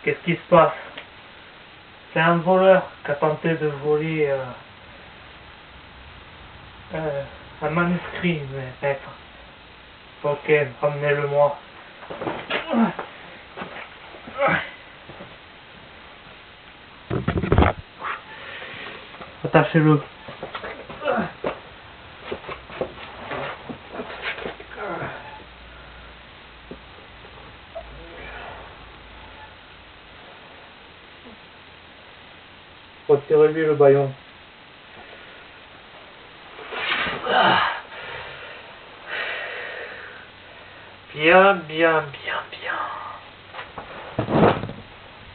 Qu'est-ce qui se passe? C'est un voleur qui a tenté de voler un manuscrit, maître. Ok, ramenez-le-moi. Attachez-le. Retirez-lui le bâillon. Bien, bien, bien, bien.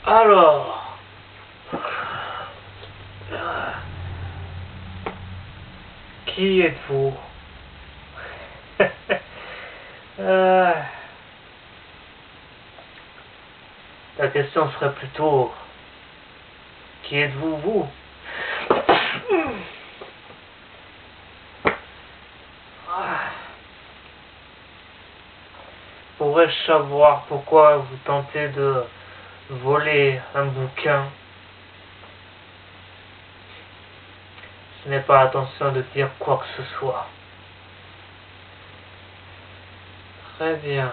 Alors. Qui êtes-vous? La question serait plutôt... Qui êtes-vous, vous? Pourrais-je savoir pourquoi vous tentez de voler un bouquin? Je n'ai pas l'intention de dire quoi que ce soit. Très bien.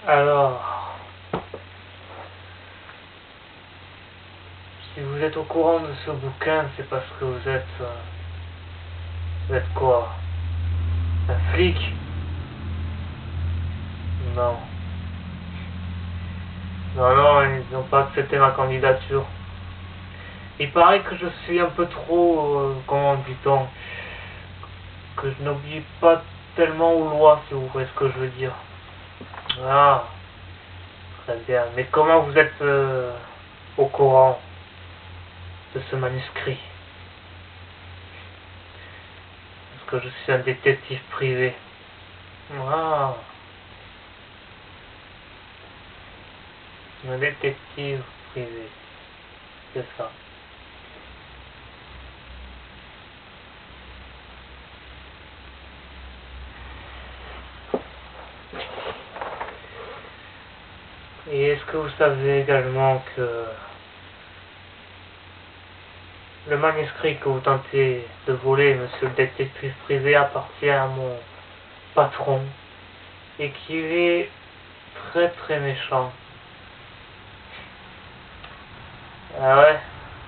Alors, si vous êtes au courant de ce bouquin, c'est parce que vous êtes quoi? Un flic? Non. Non, non, ils n'ont pas accepté ma candidature. Il paraît que je suis un peu trop, comment dit-on, que je n'obéis pas tellement aux lois, si vous voyez ce que je veux dire. Ah, très bien. Mais comment vous êtes au courant de ce manuscrit? Parce que je suis un détective privé. Ah, un détective privé, c'est ça. Et est-ce que vous savez également que le manuscrit que vous tentez de voler, monsieur le détective privé, appartient à mon patron et qu'il est très très méchant? Ah ouais?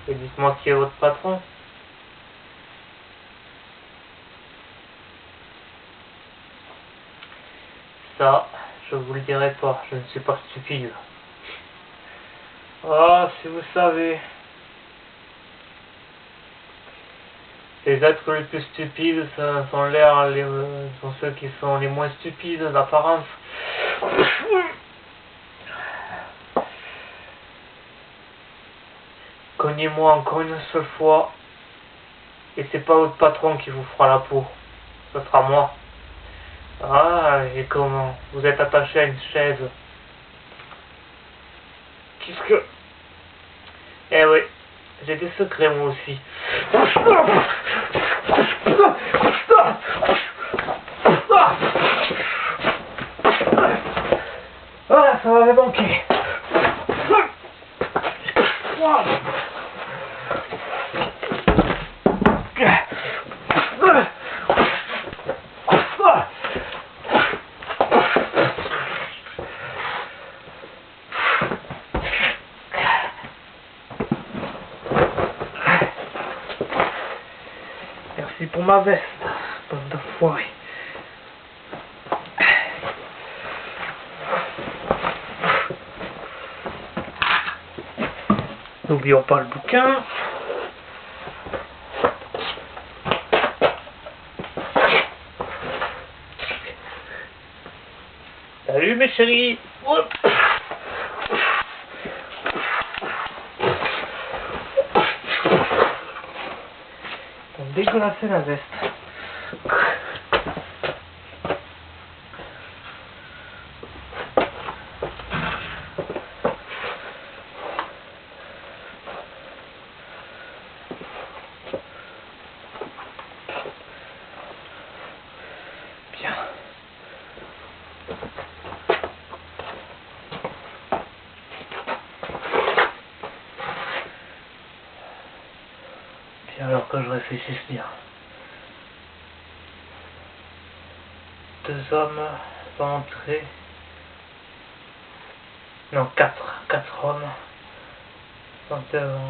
Et dites-moi qui est votre patron? Ça, je vous le dirai pas, je ne suis pas stupide. Ah, si vous savez, les êtres les plus stupides sont ceux qui sont les moins stupides d'apparence. Cognez-moi encore une seule fois, et c'est pas votre patron qui vous fera la peau, ce sera moi. Ah, et comment? Vous êtes attaché à une chaise. Qu'est-ce que... Eh oui, j'ai des secrets moi aussi. Voilà, ça m'avait manqué. Merci pour ma veste, bande d'enfoirés. N'oublions pas le bouquin. Salut mes chéris. Ils ont dégueulassé la veste. Bien. réfléchisse bien. 2 hommes vont entrer. Non, 4 hommes vont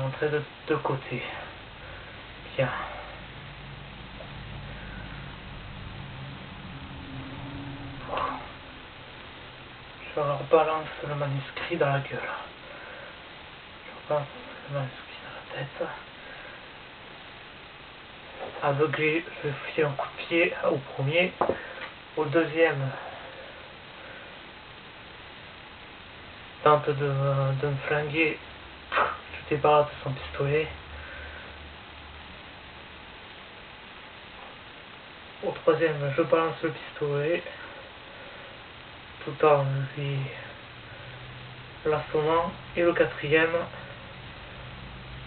entrer de 2 côtés. Bien. Je leur balance le manuscrit dans la gueule. Je leur balance le manuscrit dans la tête. Aveuglé, je fais un coup de pied au premier. Au deuxième, tente de me flinguer. Je débarrasse de son pistolet. Au troisième, je balance le pistolet tout en lui l'assommant. Et le quatrième,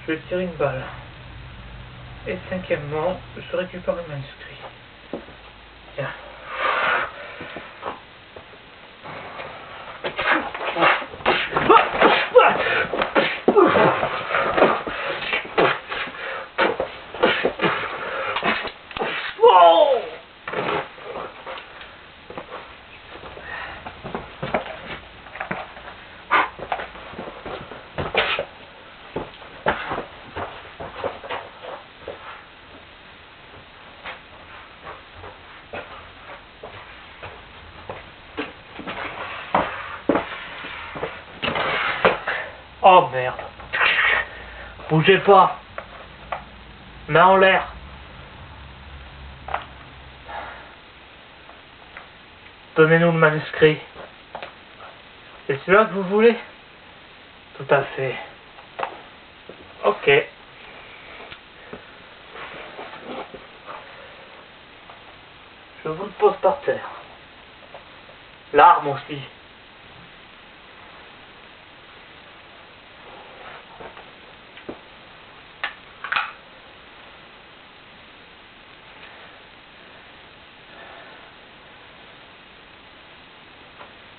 je tire une balle. Et cinquièmement, je récupère le manuscrit. Bien. Oh merde. Bougez pas. Main en l'air. Donnez-nous le manuscrit. C'est celui-là que vous voulez? Tout à fait. Ok. Je vous le pose par terre. L'arme aussi.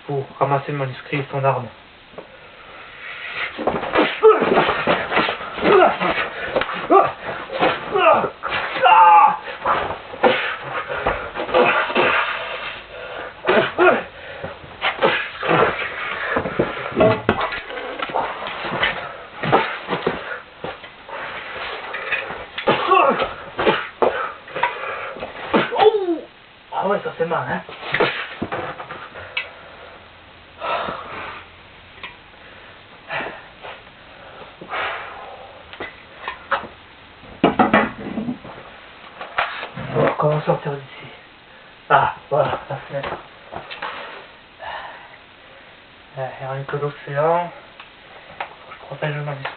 Pour ramasser le manuscrit et son arme. Ah ouais, ça fait mal, hein. Bon, comment sortir d'ici? Ah, voilà, la fenêtre. Il n'y a rien que l'océan. Je protège le manuscrit.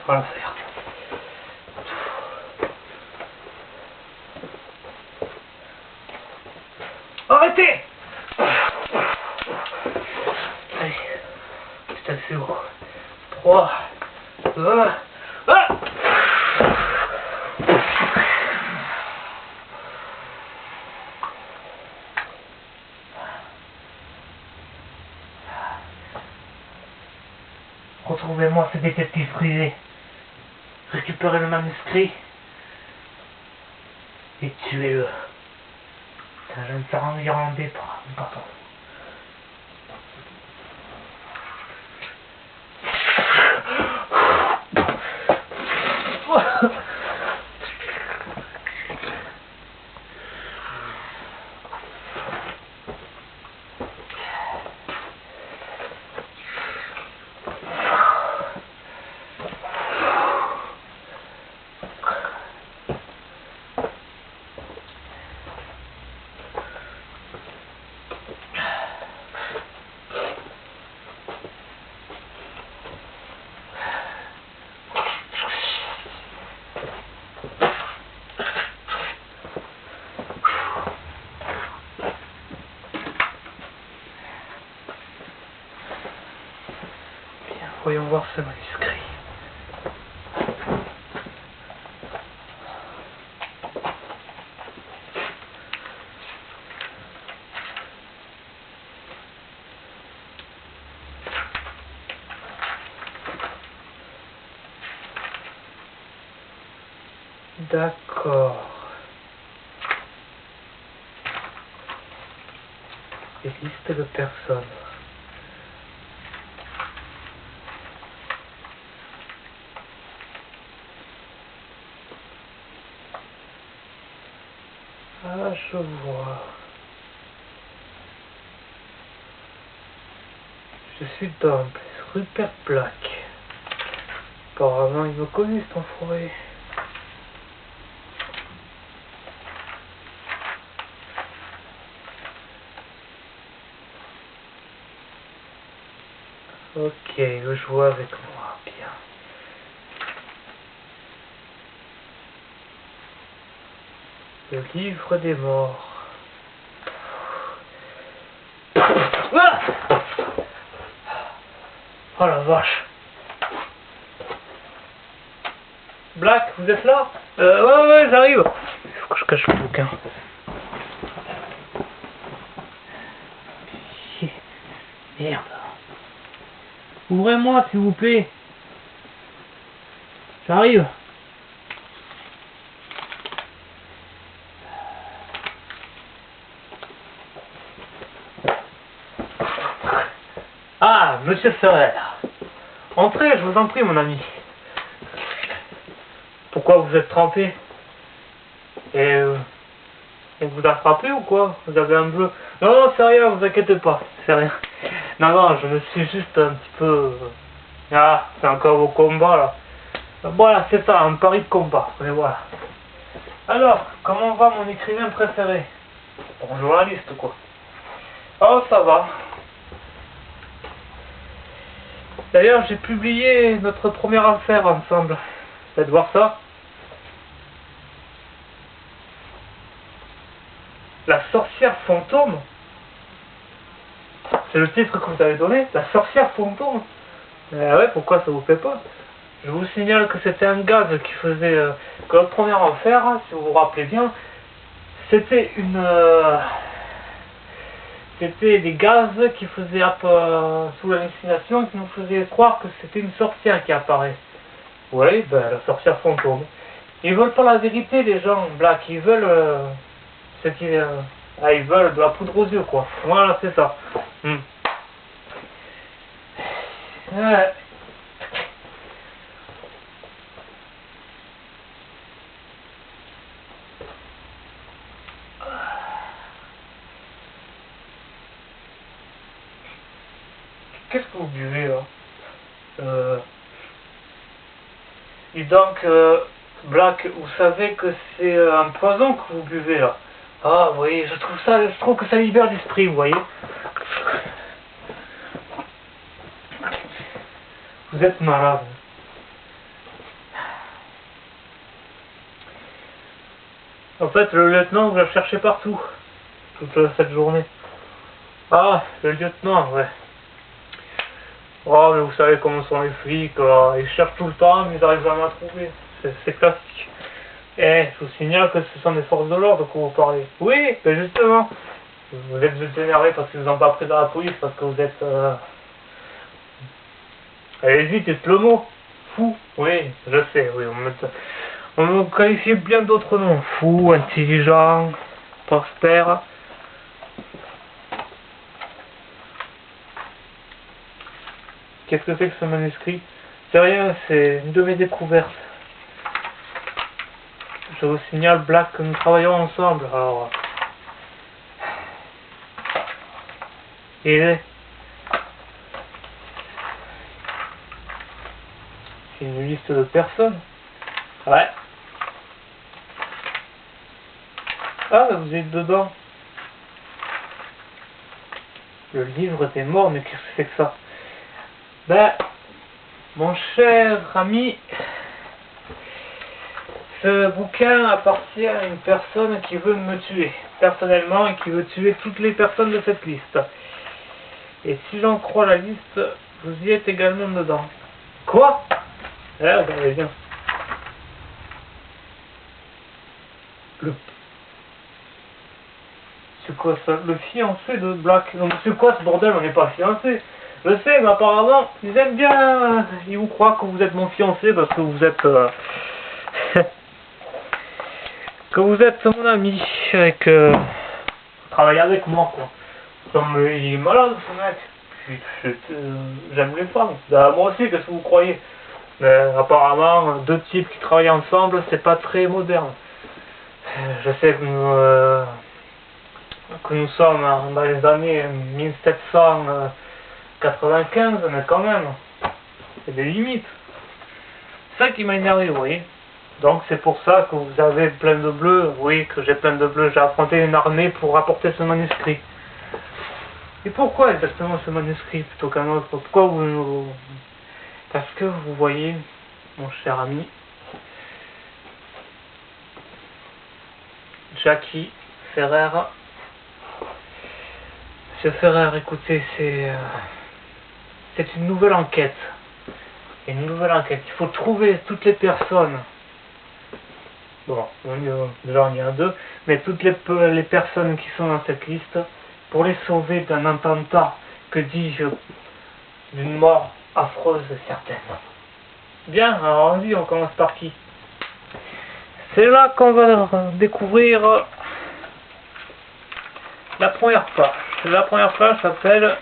Voilà, faire. Arrêtez! Allez, putain, c'est haut. 3, 2, 1. Retrouvez-moi ce détective privé. Récupérez le manuscrit et tuez-le. C'est un jeune parent irlandais, pardon. Voyons voir ce manuscrit. D'accord. Et liste de personnes. Ah, je vois. Je suis dans Rupert Black. Apparemment, il me connaît, cet enfoiré. Ok, il veut jouer avec moi, bien. Le livre des morts. Ah, oh la vache. Black, vous êtes là? Ouais, j'arrive. Il faut que je cache le bouquin. Merde. Ouvrez-moi, s'il vous plaît. J'arrive. Ah, monsieur Ferrer. Entrez, je vous en prie, mon ami. Pourquoi vous êtes trempé? Et on vous a frappé ou quoi? Vous avez un bleu? Non, c'est rien, vous inquiétez pas, c'est rien. Non, je me suis juste un petit peu... Ah, c'est encore vos combats là. Voilà, c'est ça, un pari de combat. Mais voilà. Alors, comment va mon écrivain préféré? Bon, journaliste quoi. Oh, ça va. D'ailleurs, j'ai publié notre première affaire ensemble. Faites voir ça. La sorcière fantôme. C'est le titre que vous avez donné, la sorcière fantôme. Ouais, pourquoi ça vous plaît pas? Je vous signale que c'était un gaz qui faisait... que notre première affaire, si vous vous rappelez bien, c'était c'était des gaz qui faisaient sous l'hallucination, qui nous faisaient croire que c'était une sorcière qui apparaît. Oui, ben la sorcière fantôme. Ils veulent pas la vérité, les gens, Black. Ils veulent ce qui... ils veulent de la poudre aux yeux, quoi. Voilà, c'est ça. Ouais. Qu'est-ce que vous buvez là? Et donc, Black, vous savez que c'est un poison que vous buvez là. Ah, vous voyez, je trouve que ça libère l'esprit, vous voyez. Vous êtes malade. En fait, le lieutenant, vous le cherchez partout, toute cette journée. Ah, le lieutenant, ouais. Oh, mais vous savez comment sont les flics, là. Ils cherchent tout le temps, mais ils n'arrivent jamais à trouver. C'est classique. Eh, je vous signale que ce sont des forces de l'ordre que vous parlez. Oui, mais justement. Vous êtes juste énervé parce qu'ils vous ont pas pris dans la police, parce que vous êtes... Allez-y, dites le mot. Fou. Oui, je sais, oui. On me qualifie bien d'autres noms. Fou, intelligent, prospère. Qu'est-ce que c'est que ce manuscrit? C'est rien, c'est une de mes découvertes. Je vous signale, Black, que nous travaillons ensemble, alors... Et... c'est une liste de personnes. Ouais. Ah, vous êtes dedans. Le livre des morts, mais qu'est-ce que c'est que ça? Ben, mon cher ami, ce bouquin appartient à une personne qui veut me tuer, personnellement, et qui veut tuer toutes les personnes de cette liste. Et si j'en crois la liste, vous y êtes également dedans. Quoi? Eh, regardez bien. C'est quoi ça? Le fiancé de Black. Non, c'est quoi ce bordel? On n'est pas fiancé. Je sais, mais apparemment, ils aiment bien... Ils vous croient que vous êtes mon fiancé parce que vous êtes... que vous êtes mon ami et que vous travaillez avec moi, quoi. Comme il est malade, ce mec. J'aime les femmes. Bah, moi aussi, qu'est-ce que vous croyez? Mais apparemment, deux types qui travaillent ensemble, c'est pas très moderne. Je sais que nous sommes dans les années 1795, mais quand même, il y a des limites. C'est ça qui m'a énervé, vous voyez. Donc c'est pour ça que vous avez plein de bleus, oui, que j'ai plein de bleus. J'ai affronté une armée pour rapporter ce manuscrit. Et pourquoi exactement ce manuscrit plutôt qu'un autre? Pourquoi vous... Parce que vous voyez, mon cher ami, Jackie Ferrer. Monsieur Ferrer, écoutez, c'est une nouvelle enquête. Une nouvelle enquête. Il faut trouver toutes les personnes. Bon, déjà il y en a deux, mais toutes les personnes qui sont dans cette liste, pour les sauver d'un attentat, que dis-je, d'une mort affreuse et certaine. Bien, alors on commence par qui? C'est là qu'on va découvrir la première page. La première page s'appelle,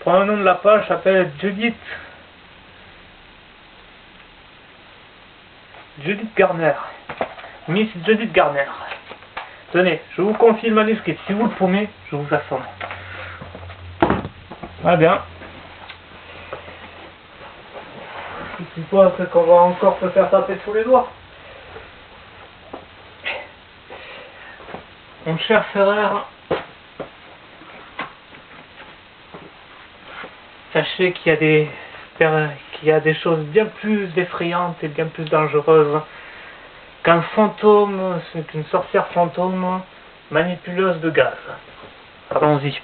le nom de la page s'appelle Judith Garner. Miss Judith Garner. Tenez, je vous confie le manuscrit. Si vous le promettez, je vous assomme. Ah bien. Je suppose qu'on va encore se faire taper sous les doigts. Mon cher Ferrer, sachez qu'il y a des choses bien plus effrayantes et bien plus dangereuses qu'un fantôme, c'est une sorcière fantôme manipuleuse de gaz. Allons-y.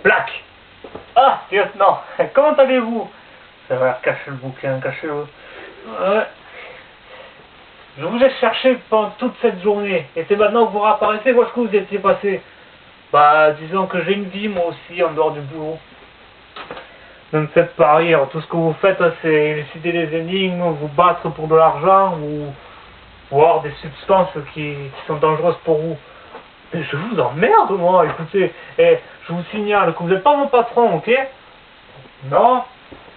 Black. Ah, lieutenant, comment allez-vous? Ça va, cachez le bouquin, cachez-le. Je vous ai cherché pendant toute cette journée, et c'est maintenant que vous réapparaissez, où est-ce que vous étiez passé? Bah, disons que j'ai une vie, moi aussi, en dehors du boulot. Ne me faites pas rire, tout ce que vous faites, c'est élucider les énigmes, vous battre pour de l'argent, ou avoir des substances qui sont dangereuses pour vous. Mais je vous emmerde, moi, écoutez, et je vous signale que vous n'êtes pas mon patron, ok? Non,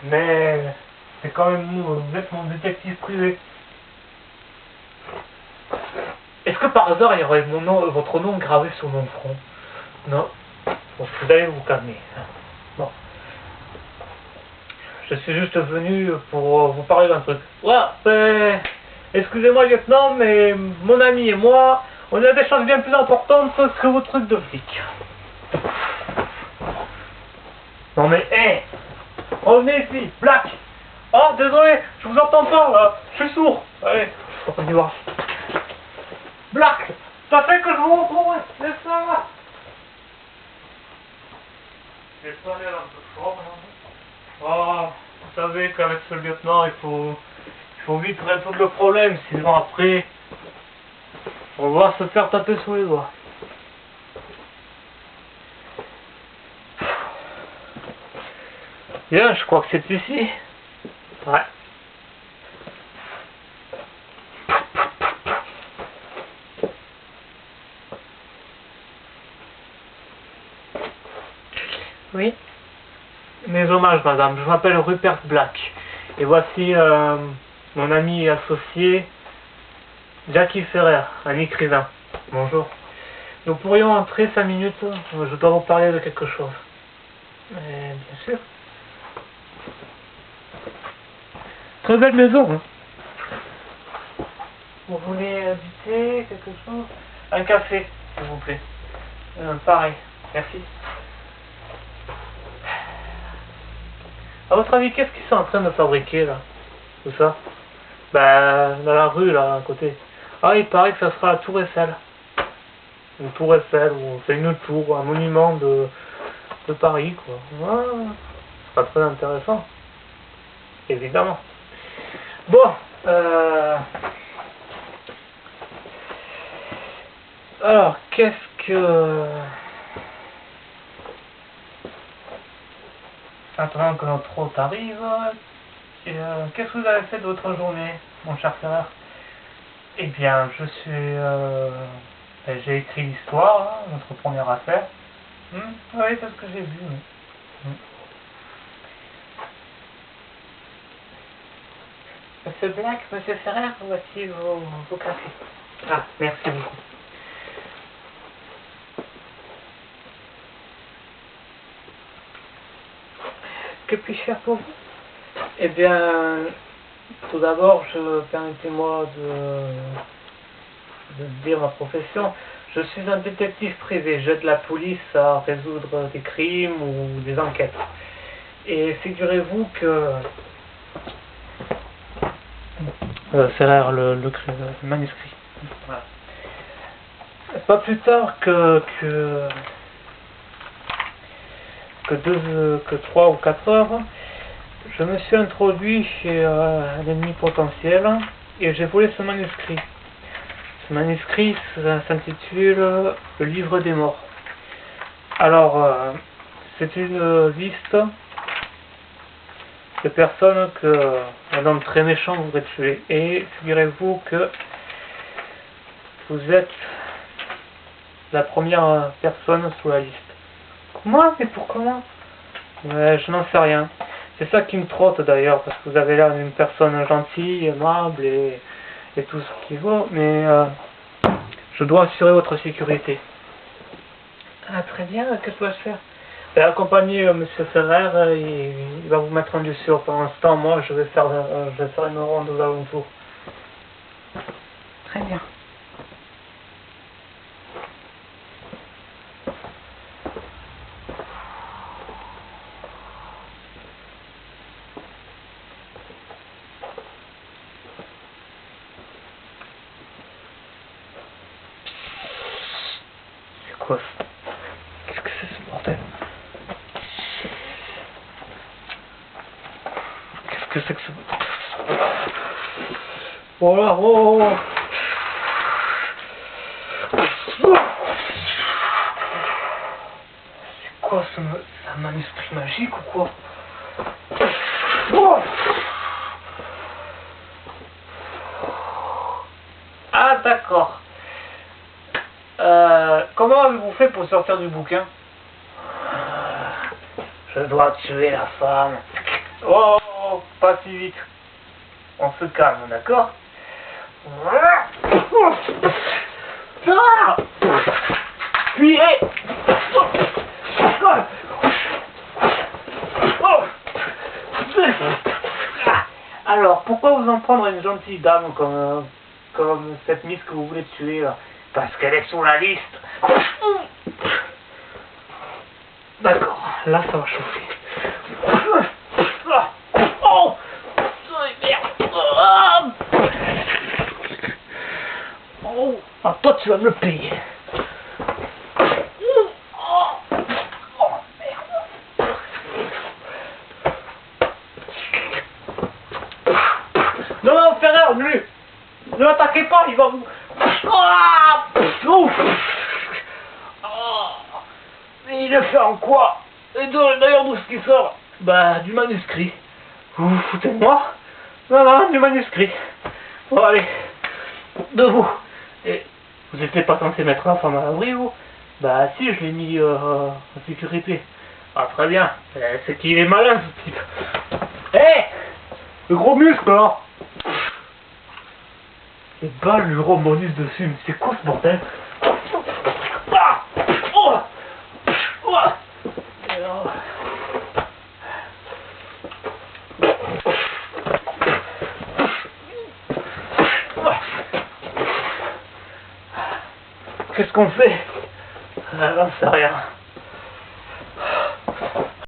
mais c'est quand même vous êtes mon détective privé. Est-ce que par hasard il y aurait votre nom gravé sur mon front? Non. Bon, vous allez vous calmer. Bon. Je suis juste venu pour vous parler d'un truc. Ouais, ben, excusez-moi lieutenant, mais mon ami et moi, on a des choses bien plus importantes que vos trucs de flic. Non mais, hé, revenez ici, Black. Oh, désolé, je vous entends pas, là, je suis sourd. Allez, on y va. Black, ça fait que je vous retrouve, c'est ça. J'ai pas l'air un peu fort, là. Oh, vous savez qu'avec ce lieutenant, il faut vite résoudre le problème, sinon après, on va se faire taper sous les doigts. Bien, je crois que c'est ici. Ouais. Oui. Mes hommages, madame. Je m'appelle Rupert Black. Et voici mon ami associé, Jackie Ferrer, un écrivain. Bonjour. Nous pourrions entrer 5 minutes. Je dois vous parler de quelque chose. Bien sûr. Très belle maison. Hein. Vous voulez du thé, quelque chose? Un café, s'il vous plaît. Pareil. Merci. À votre avis, qu'est-ce qu'ils sont en train de fabriquer là? Tout ça? Bah, dans la rue là, à côté. Ah, il paraît que ça sera la Tour Eiffel. Une Tour Eiffel, ou c'est une tour, un monument de Paris, quoi. Ah, c'est pas très intéressant. Évidemment. Bon, alors, qu'est-ce que... attendant que notre hôte arrive, qu'est-ce que vous avez fait de votre journée, mon cher frère? Eh bien, j'ai écrit l'histoire, hein, notre première affaire. Oui, c'est ce que j'ai vu. Monsieur Black, Monsieur Ferrer, voici vos cafés. Ah, merci beaucoup. Que puis-je faire pour vous? Eh bien, tout d'abord, permettez-moi de dire ma profession. Je suis un détective privé. J'aide la police à résoudre des crimes ou des enquêtes. Et figurez-vous que... Ferrer, le manuscrit. Voilà. Pas plus tard que 3 ou 4 heures, je me suis introduit chez un ennemi potentiel et j'ai volé ce manuscrit. Ce manuscrit s'intitule Le Livre des Morts. Alors, c'est une liste de personnes qu'un homme très méchant voudrait tuer. Et figurez-vous que vous êtes la première personne sur la liste. Moi? Mais pourquoi moi? Je n'en sais rien. C'est ça qui me trotte d'ailleurs, parce que vous avez l'air d'une personne gentille, aimable et tout ce qu'il vaut, mais je dois assurer votre sécurité. Ah, très bien, que dois-je faire? Accompagner Monsieur Ferrer, il va vous mettre en lieu sûr. Pendant ce temps, moi, je vais faire une ronde aux alentours. Très bien. C'est quoi ça? Qu'est-ce que c'est ce bordel? Qu'est-ce que c'est que ce... Oh là, oh. C'est quoi ce... C'est un manuscrit magique ou quoi? Oh. Ah d'accord. Comment avez-vous fait pour sortir du bouquin? Je dois tuer la femme. Oh, pas si vite. On se calme, d'accord? Puis, alors, pourquoi vous en prendre à une gentille dame comme cette Miss que vous voulez tuer là? Parce qu'elle est sur la liste. D'accord, là ça va chauffer. Oh, merde. Oh, ah, toi tu vas me le payer. Non, Ferrer, ne l'attaquez pas, il va vous... Mais il le fait en quoi? Et d'ailleurs, d'où est-ce qu'il sort? Bah, du manuscrit. Vous vous foutez de moi? Non, du manuscrit. Bon, allez, debout. Et vous n'étiez pas censé mettre la femme à l'abri, vous? Bah, si, je l'ai mis en sécurité. Ah, très bien. C'est qu'il est malin, ce type. Hé, le gros muscle, là. Et balle lui rebondissent dessus, mais c'est quoi ce bordel? Qu'est-ce qu'on fait? J'en sais rien.